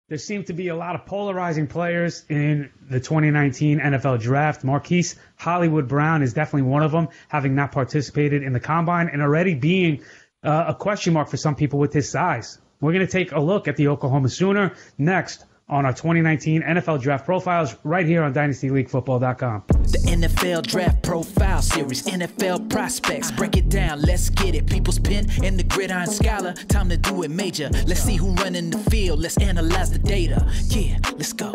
There seem to be a lot of polarizing players in the 2019 NFL Draft. Marquise Hollywood Brown is definitely one of them, having not participated in the Combine and already being a question mark for some people with his size. We're going to take a look at the Oklahoma Sooner next on our 2019 NFL Draft Profiles right here on DynastyLeagueFootball.com. The NFL Draft Profile Series, NFL Prospects. Break it down, let's get it. People's pen and the gridiron scholar. Time to do it major. Let's see who running the field. Let's analyze the data. Yeah, let's go.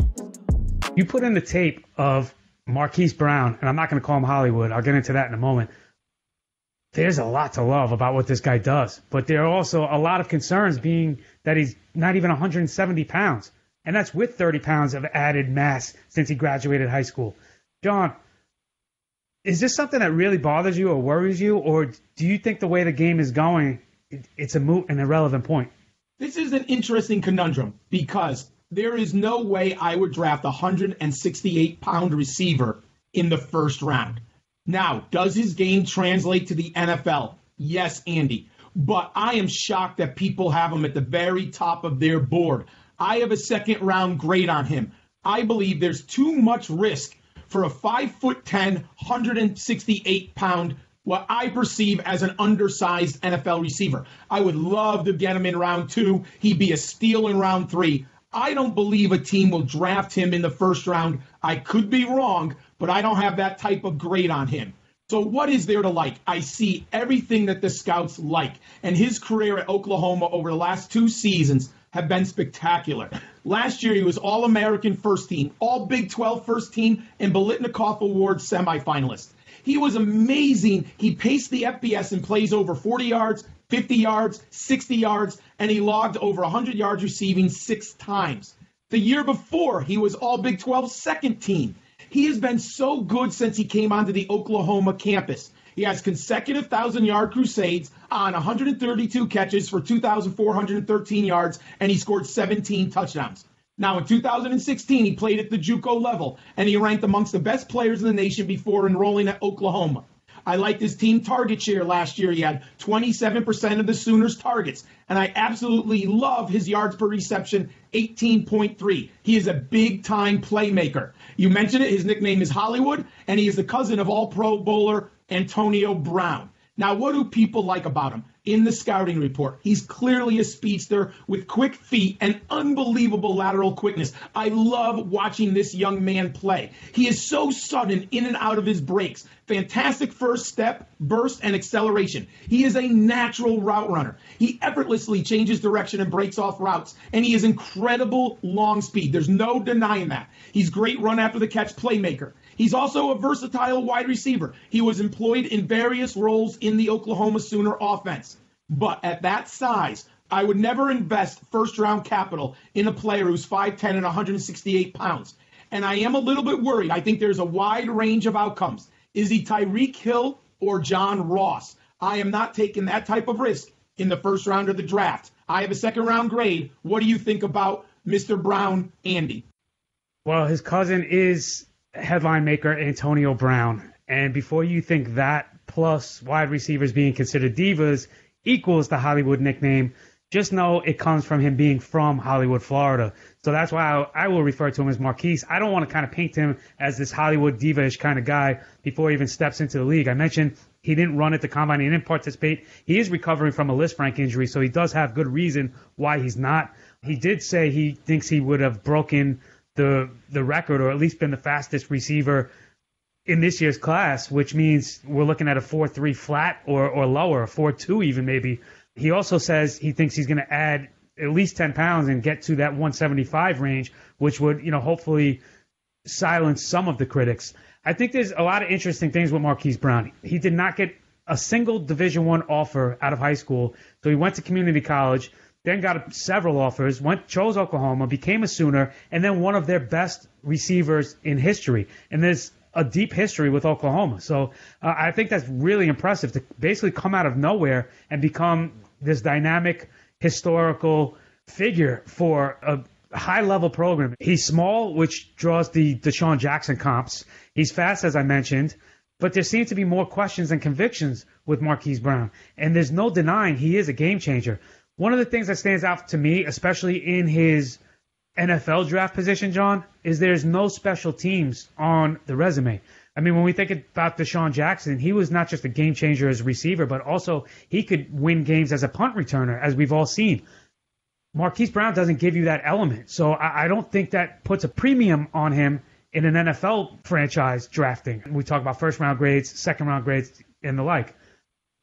You put in the tape of Marquise Brown, and I'm not going to call him Hollywood. I'll get into that in a moment. There's a lot to love about what this guy does. But there are also a lot of concerns being that he's not even 170 pounds. And that's with 30 pounds of added mass since he graduated high school. John, is this something that really bothers you or worries you? Or do you think the way the game is going, it's a moot and irrelevant point? This is an interesting conundrum because there is no way I would draft a 168-pound receiver in the first round. Now, does his game translate to the NFL? Yes, Andy. But I am shocked that people have him at the very top of their board. I have a second-round grade on him. I believe there's too much risk for a 5'10", 168-pound, what I perceive as an undersized NFL receiver. I would love to get him in round 2. He'd be a steal in round 3. I don't believe a team will draft him in the first round. I could be wrong, but I don't have that type of grade on him. So what is there to like? I see everything that the scouts like. And his career at Oklahoma over the last 2 seasons have been spectacular. Last year, he was All-American first team, All Big 12 first team, and Biletnikoff Award semifinalist. He was amazing. He paced the FBS in plays over 40 yards, 50 yards, 60 yards, and he logged over 100 yards receiving 6 times. The year before, he was All Big 12 second team. He has been so good since he came onto the Oklahoma campus. He has consecutive 1,000-yard crusades on 132 catches for 2,413 yards, and he scored 17 touchdowns. Now, in 2016, he played at the JUCO level, and he ranked amongst the best players in the nation before enrolling at Oklahoma. I liked his team target share last year. He had 27% of the Sooners' targets, and I absolutely love his yards per reception, 18.3. He is a big-time playmaker. You mentioned it. His nickname is Hollywood, and he is the cousin of All-Pro bowler Antonio Brown. Now, what do people like about him? In the scouting report, he's clearly a speedster with quick feet and unbelievable lateral quickness. I love watching this young man play. He is so sudden in and out of his breaks. Fantastic first step, burst, and acceleration. He is a natural route runner. He effortlessly changes direction and breaks off routes, and he has incredible long speed. There's no denying that. He's great run after the catch playmaker. He's also a versatile wide receiver. He was employed in various roles in the Oklahoma Sooner offense. But at that size, I would never invest first-round capital in a player who's 5'10 and 168 pounds. And I am a little bit worried. I think there's a wide range of outcomes. Is he Tyreek Hill or John Ross? I am not taking that type of risk in the first round of the draft. I have a second-round grade. What do you think about Mr. Brown, Andy? Well, his cousin is headline maker Antonio Brown. And before you think that plus wide receivers being considered divas equals the Hollywood nickname, just know it comes from him being from Hollywood, Florida. So that's why I will refer to him as Marquise. I don't want to kind of paint him as this Hollywood diva-ish kind of guy before he even steps into the league. I mentioned he didn't run at the Combine. He didn't participate. He is recovering from a Lisfranc injury, so he does have good reason why he's not. He did say he thinks he would have broken the record or at least been the fastest receiver in this year's class, which means we're looking at a 4.3 flat or lower, a 4.2 even maybe. He also says he thinks he's going to add at least 10 pounds and get to that 175 range, which would, hopefully silence some of the critics. I think there's a lot of interesting things with Marquise Brown. He did not get a single Division I offer out of high school, so he went to community college, then got several offers, chose Oklahoma, became a Sooner, and then one of their best receivers in history. And there's a deep history with Oklahoma. So I think that's really impressive to basically come out of nowhere and become this dynamic, historical figure for a high-level program. He's small, which draws the Deshaun Jackson comps. He's fast, as I mentioned, but there seem to be more questions than convictions with Marquise Brown. And there's no denying he is a game changer. One of the things that stands out to me, especially in his NFL draft position, John, is there's no special teams on the resume. I mean, when we think about Deshaun Jackson, he was not just a game changer as a receiver, but also he could win games as a punt returner, as we've all seen. Marquise Brown doesn't give you that element. So I don't think that puts a premium on him in an NFL franchise drafting. We talk about first-round grades, second-round grades, and the like.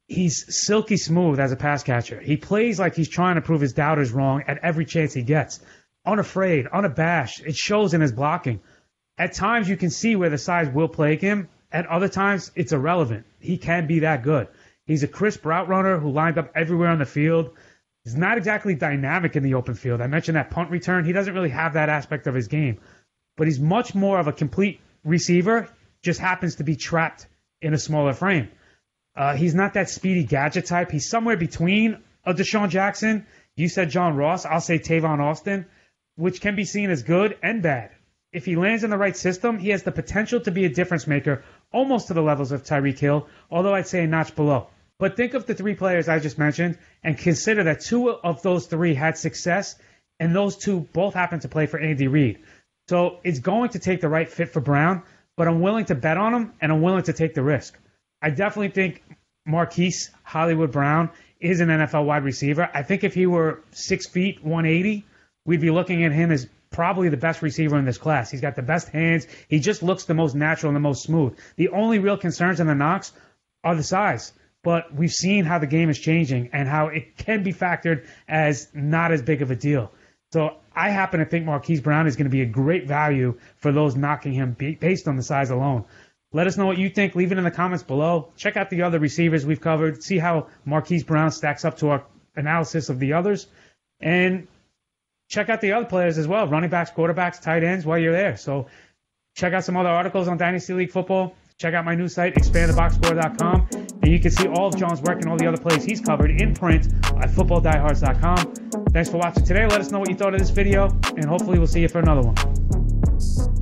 He's silky smooth as a pass catcher. He plays like he's trying to prove his doubters wrong at every chance he gets. Unafraid, unabashed. It shows in his blocking. At times, you can see where the size will plague him. At other times, it's irrelevant. He can be that good. He's a crisp route runner who lined up everywhere on the field. He's not exactly dynamic in the open field. I mentioned that punt return. He doesn't really have that aspect of his game. But he's much more of a complete receiver, just happens to be trapped in a smaller frame. He's not that speedy gadget type. He's somewhere between a Deshaun Jackson. You said John Ross. I'll say Tavon Austin, which can be seen as good and bad. If he lands in the right system, he has the potential to be a difference maker, almost to the levels of Tyreek Hill, although I'd say a notch below. But think of the three players I just mentioned and consider that two of those three had success, and those two both happened to play for Andy Reid. So it's going to take the right fit for Brown, but I'm willing to bet on him, and I'm willing to take the risk. I definitely think Marquise Hollywood Brown is an NFL wide receiver. I think if he were 6 feet, 180, we'd be looking at him as probably the best receiver in this class. He's got the best hands. He just looks the most natural and the most smooth. The only real concerns and the knocks are the size. But we've seen how the game is changing and how it can be factored as not as big of a deal. So I happen to think Marquise Brown is going to be a great value for those knocking him based on the size alone. Let us know what you think. Leave it in the comments below. Check out the other receivers we've covered. See how Marquise Brown stacks up to our analysis of the others. And check out the other players as well, running backs, quarterbacks, tight ends while you're there. So check out some other articles on Dynasty League football. Check out my new site, expandtheboxscore.com, and you can see all of John's work and all the other plays he's covered in print at footballdiehards.com. Thanks for watching today. Let us know what you thought of this video, and hopefully we'll see you for another one.